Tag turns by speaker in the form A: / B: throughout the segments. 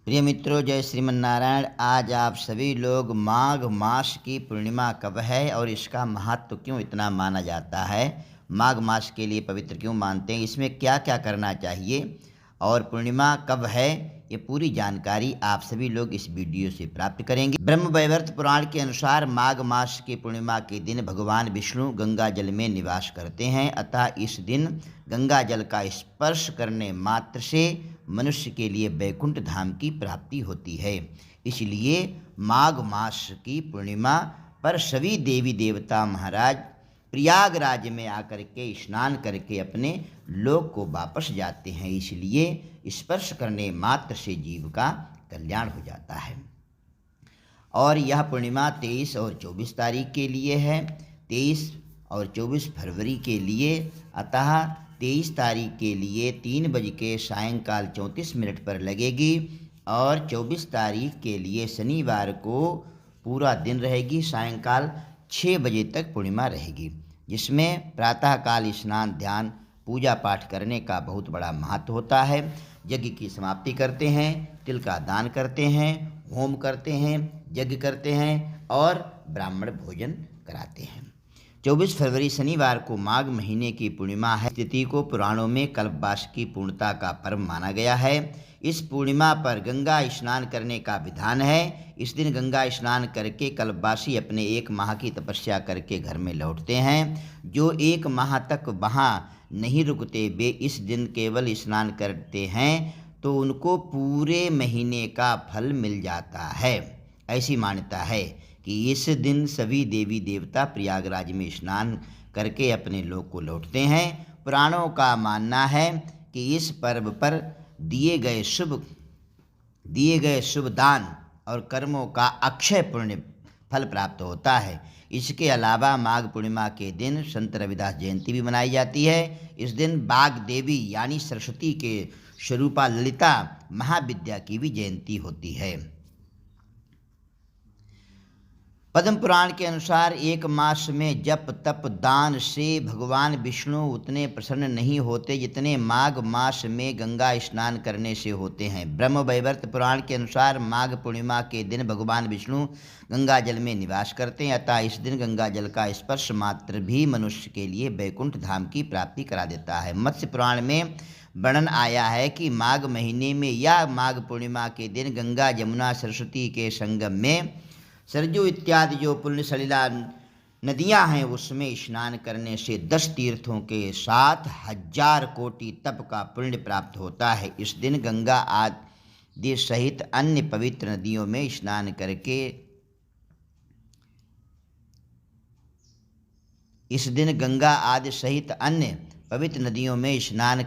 A: प्रिय मित्रों, जय श्रीमन नारायण। आज आप सभी लोग माघ मास की पूर्णिमा कब है और इसका महत्व क्यों इतना माना जाता है, माघ मास के लिए पवित्र क्यों मानते हैं, इसमें क्या क्या करना चाहिए और पूर्णिमा कब है, ये पूरी जानकारी आप सभी लोग इस वीडियो से प्राप्त करेंगे। ब्रह्म वैवर्त पुराण के अनुसार माघ मास की पूर्णिमा के दिन भगवान विष्णु गंगा जल में निवास करते हैं, अतः इस दिन गंगा जल का स्पर्श करने मात्र से मनुष्य के लिए वैकुंठ धाम की प्राप्ति होती है। इसलिए माघ मास की पूर्णिमा पर सभी देवी देवता महाराज प्रयागराज में आकर के स्नान करके अपने लोक को वापस जाते हैं। इसलिए स्पर्श करने मात्र से जीव का कल्याण हो जाता है। और यह पूर्णिमा 23 और 24 तारीख के लिए है, 23 और 24 फरवरी के लिए। अतः 23 तारीख के लिए 3 बज के सायंकाल 34 मिनट पर लगेगी और 24 तारीख के लिए शनिवार को पूरा दिन रहेगी, सायंकाल 6 बजे तक पूर्णिमा रहेगी, जिसमें प्रातःकाल स्नान ध्यान पूजा पाठ करने का बहुत बड़ा महत्व होता है। यज्ञ की समाप्ति करते हैं, तिल का दान करते हैं, होम करते हैं, यज्ञ करते हैं और ब्राह्मण भोजन कराते हैं। 24 फरवरी शनिवार को माघ महीने की पूर्णिमा है। तिथि को पुराणों में कल्पवास की पूर्णता का पर्व माना गया है। इस पूर्णिमा पर गंगा स्नान करने का विधान है। इस दिन गंगा स्नान करके कल्पवासी अपने 1 माह की तपस्या करके घर में लौटते हैं। जो 1 माह तक वहाँ नहीं रुकते, वे इस दिन केवल स्नान करते हैं तो उनको पूरे महीने का फल मिल जाता है। ऐसी मान्यता है कि इस दिन सभी देवी देवता प्रयागराज में स्नान करके अपने लोक को लौटते हैं। पुराणों का मानना है कि इस पर्व पर दिए गए शुभ दान और कर्मों का अक्षय पुण्य फल प्राप्त होता है। इसके अलावा माघ पूर्णिमा के दिन संत रविदास जयंती भी मनाई जाती है। इस दिन बाघ देवी यानी सरस्वती के स्वरूपा ललिता महाविद्या की भी जयंती होती है। पद्म पुराण के अनुसार 1 मास में जप तप दान से भगवान विष्णु उतने प्रसन्न नहीं होते जितने माघ मास में गंगा स्नान करने से होते हैं। ब्रह्म वैवर्त पुराण के अनुसार माघ पूर्णिमा के दिन भगवान विष्णु गंगा जल में निवास करते हैं, अतः इस दिन गंगा जल का स्पर्श मात्र भी मनुष्य के लिए वैकुंठ धाम की प्राप्ति करा देता है। मत्स्य पुराण में वर्णन आया है कि माघ महीने में या माघ पूर्णिमा के दिन गंगा यमुना सरस्वती के संगम में सरजू इत्यादि जो पुण्य सलिला नदियां हैं उसमें स्नान करने से 10 तीर्थों के साथ 1000 कोटि तप का पुण्य प्राप्त होता है। इस दिन गंगा आदि सहित अन्य पवित्र नदियों में स्नान करके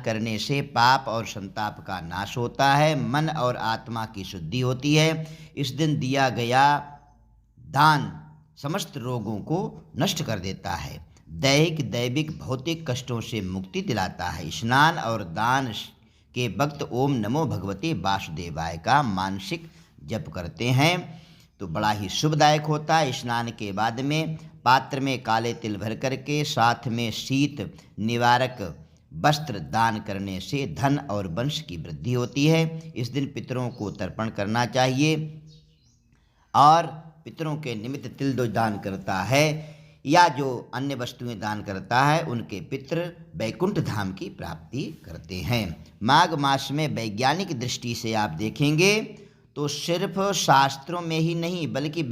A: करने से पाप और संताप का नाश होता है, मन और आत्मा की शुद्धि होती है। इस दिन दिया गया दान समस्त रोगों को नष्ट कर देता है, दैविक भौतिक कष्टों से मुक्ति दिलाता है। स्नान और दान के वक्त ओम नमो भगवते वासुदेवाय का मानसिक जप करते हैं तो बड़ा ही शुभदायक होता है। स्नान के बाद में पात्र में काले तिल भर करके साथ में शीत निवारक वस्त्र दान करने से धन और वंश की वृद्धि होती है। इस दिन पितरों को तर्पण करना चाहिए और पितरों के निमित्त तिल जो दान करता है या जो अन्य वस्तुएं दान करता है उनके पितृ वैकुंठ धाम की प्राप्ति करते हैं। माघ मास में वैज्ञानिक दृष्टि से आप देखेंगे तो सिर्फ शास्त्रों में ही नहीं बल्कि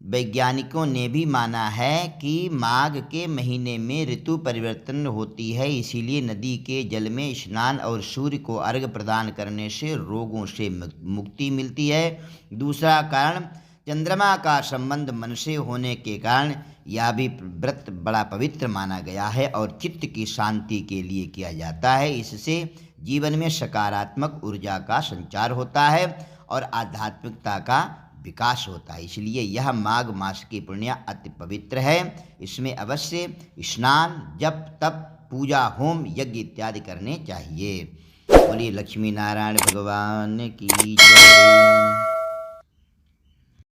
A: वैज्ञानिकों ने भी माना है कि माघ के महीने में ऋतु परिवर्तन होती है, इसीलिए नदी के जल में स्नान और सूर्य को अर्घ्य प्रदान करने से रोगों से मुक्ति मिलती है। दूसरा कारण चंद्रमा का संबंध मन से होने के कारण यह भी व्रत बड़ा पवित्र माना गया है और चित्त की शांति के लिए किया जाता है। इससे जीवन में सकारात्मक ऊर्जा का संचार होता है और आध्यात्मिकता का विकास होता है। इसलिए यह माघ मास की पुण्य अति पवित्र है। इसमें अवश्य स्नान जप तप पूजा होम यज्ञ इत्यादि करने चाहिए। बोलिए लक्ष्मी नारायण भगवान की जय।